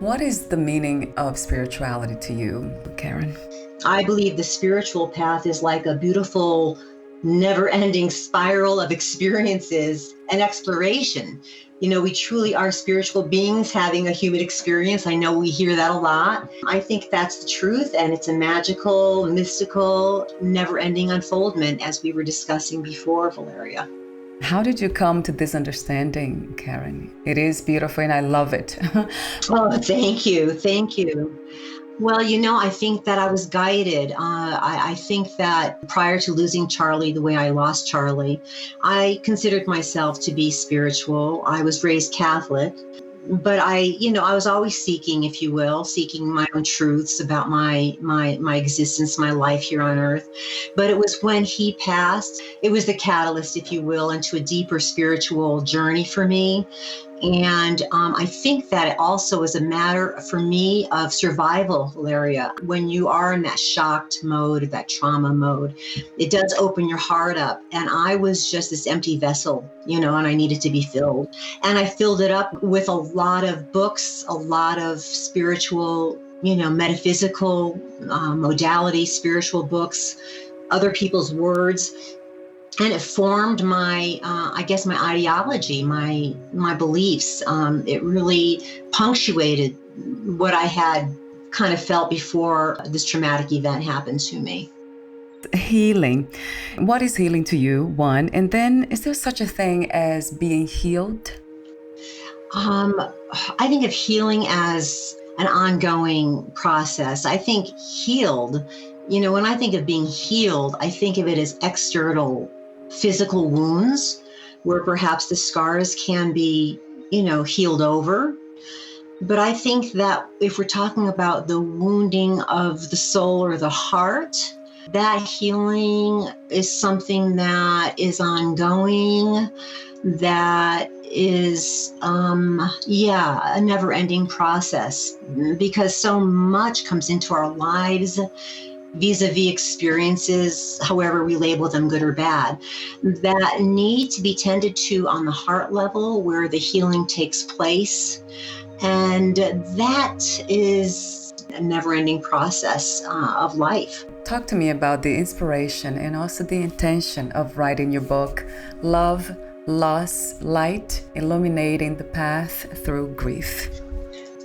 What is the meaning of spirituality to you, Karen? I believe the spiritual path is like a beautiful, never-ending spiral of experiences and exploration. We truly are spiritual beings having a human experience. I know we hear that a lot. I think that's the truth, and it's a magical, mystical, never-ending unfoldment, as we were discussing before, Valeria. How did you come to this understanding, Karen? It is beautiful and I love it. Oh, thank you. Thank you. Well, I think that I was guided. I think that prior to losing Charlie, the way I lost Charlie, I considered myself to be spiritual. I was raised Catholic, but I was always seeking, if you will, seeking my own truths about my existence, my life here on earth. But it was when he passed, it was the catalyst, if you will, into a deeper spiritual journey for me. And I think that it also is a matter for me of survival, Valeria. When you are in that shocked mode, that trauma mode, it does open your heart up. And I was just this empty vessel, and I needed to be filled. And I filled it up with a lot of books, a lot of spiritual, metaphysical modality, spiritual books, other people's words. And it formed my ideology, my beliefs. It really punctuated what I had kind of felt before this traumatic event happened to me. Healing. What is healing to you, one? And then is there such a thing as being healed? I think of healing as an ongoing process. I think healed, when I think of being healed, I think of it as external physical wounds where perhaps the scars can be, healed over. But I think that if we're talking about the wounding of the soul or the heart, that healing is something that is ongoing, that is, a never-ending process, because so much comes into our lives vis-a-vis experiences, however we label them, good or bad, that need to be tended to on the heart level where the healing takes place. And that is a never-ending process of life. Talk to me about the inspiration and also the intention of writing your book, Love, Loss, Light, Illuminating the Path Through Grief.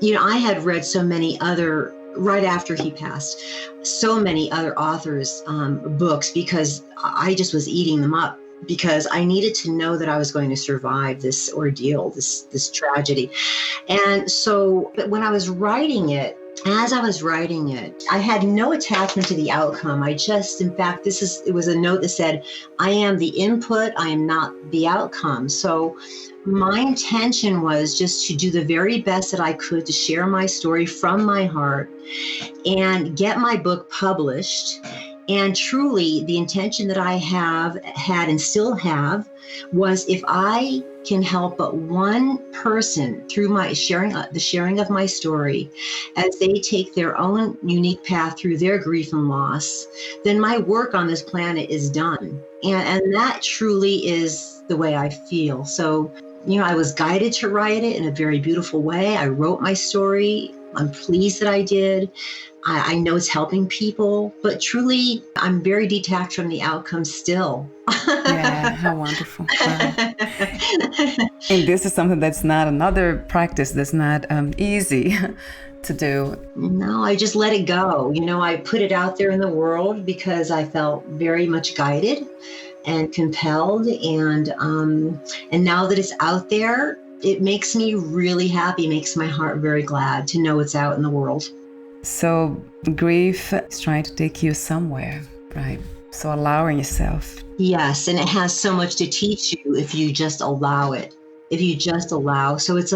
I had read so many other, right after he passed, so many other authors' books, because I just was eating them up, because I needed to know that I was going to survive this ordeal, this tragedy. And so when I was writing it, as I was writing it, I had no attachment to the outcome. In fact, it was a note that said, I am the input, I am not the outcome. So my intention was just to do the very best that I could to share my story from my heart and get my book published. And truly, the intention that I had and still have was, if I can help but one person through my the sharing of my story, as they take their own unique path through their grief and loss, then my work on this planet is done. And that truly is the way I feel. So, I was guided to write it in a very beautiful way. I wrote my story. I'm pleased that I did. I know it's helping people, but truly, I'm very detached from the outcome still. Yeah, how wonderful. Wow. And this is something that's not another practice that's not easy to do. No, I just let it go. I put it out there in the world because I felt very much guided and compelled. And now that it's out there, it makes me really happy, makes my heart very glad to know it's out in the world. So grief is trying to take you somewhere, right? So allowing yourself. Yes, and it has so much to teach you if you just allow it. If you just allow. So it's,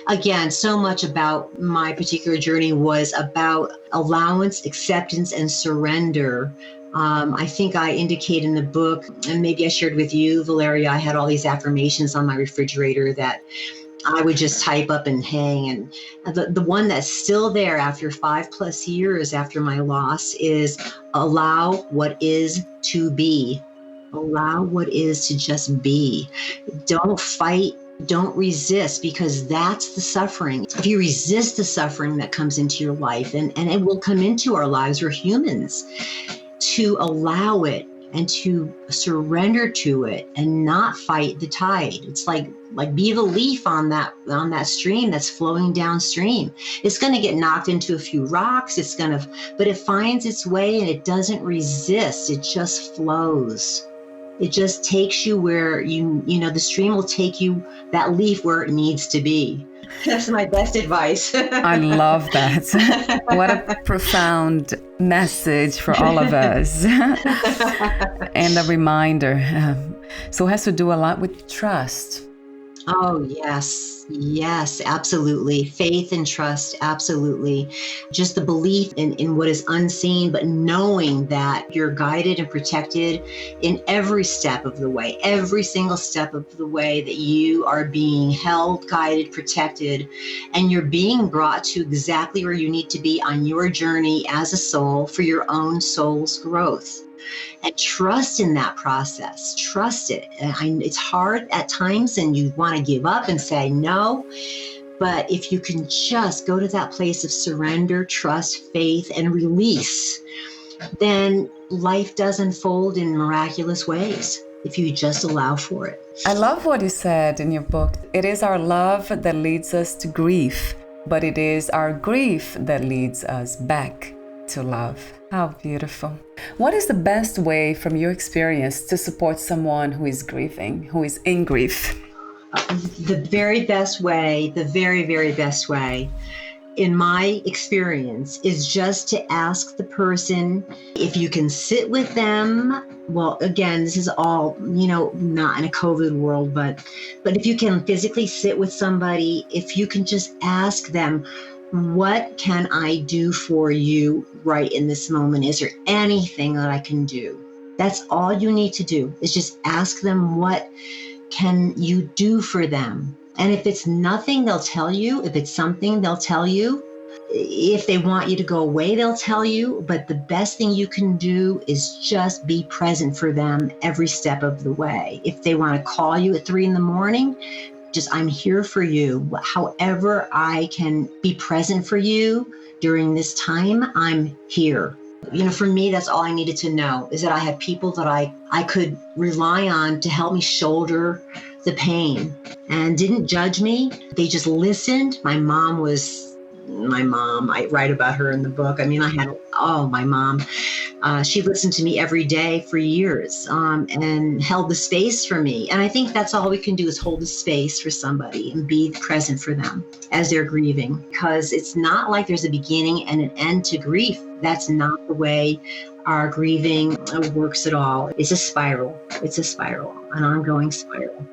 again, so much about my particular journey was about allowance, acceptance, and surrender. I think I indicate in the book, and maybe I shared with you, Valeria, I had all these affirmations on my refrigerator that I would just type up and hang. And the one that's still there after 5+ years after my loss is, allow what is to be. Allow what is to just be. Don't fight Don't resist, because that's the suffering. If you resist the suffering that comes into your life, and it will come into our lives, we're humans, to allow it and to surrender to it and not fight the tide. It's like be the leaf on that stream that's flowing downstream. It's going to get knocked into a few rocks. But it finds its way and it doesn't resist. It just flows. It just takes you where the stream will take you, that leaf, where it needs to be. That's my best advice. I love that. What a profound message for all of us. And a reminder. So it has to do a lot with trust. Oh, yes, absolutely. Faith and trust, absolutely. Just the belief in what is unseen, but knowing that you're guided and protected in every step of the way, every single step of the way, that you are being held, guided, protected, and you're being brought to exactly where you need to be on your journey as a soul for your own soul's growth. And trust in that process. Trust it. It's hard at times and you want to give up and say no. But if you can just go to that place of surrender, trust, faith, and release, then life does unfold in miraculous ways if you just allow for it. I love what you said in your book. It is our love that leads us to grief, but it is our grief that leads us back to love. How beautiful. What is the best way, from your experience, to support someone who is grieving, who is in grief? The very best way, the very, very best way, in my experience, is just to ask the person if you can sit with them. Well, again, this is all, not in a COVID world, but if you can physically sit with somebody, if you can just ask them, what can I do for you right in this moment? Is there anything that I can do? That's all you need to do, is just ask them, what can you do for them? And if it's nothing, they'll tell you. If it's something, they'll tell you. If they want you to go away, they'll tell you. But the best thing you can do is just be present for them every step of the way. If they want to call you at 3 a.m, I'm here for you. However I can be present for you during this time, I'm here. For me, that's all I needed to know, is that I had people that I could rely on to help me shoulder the pain, and didn't judge me. They just listened. My mom, I write about her in the book. My mom, she listened to me every day for years, and held the space for me. And I think that's all we can do, is hold the space for somebody and be present for them as they're grieving, because it's not like there's a beginning and an end to grief. That's not the way our grieving works at all. It's a spiral. It's a spiral, an ongoing spiral.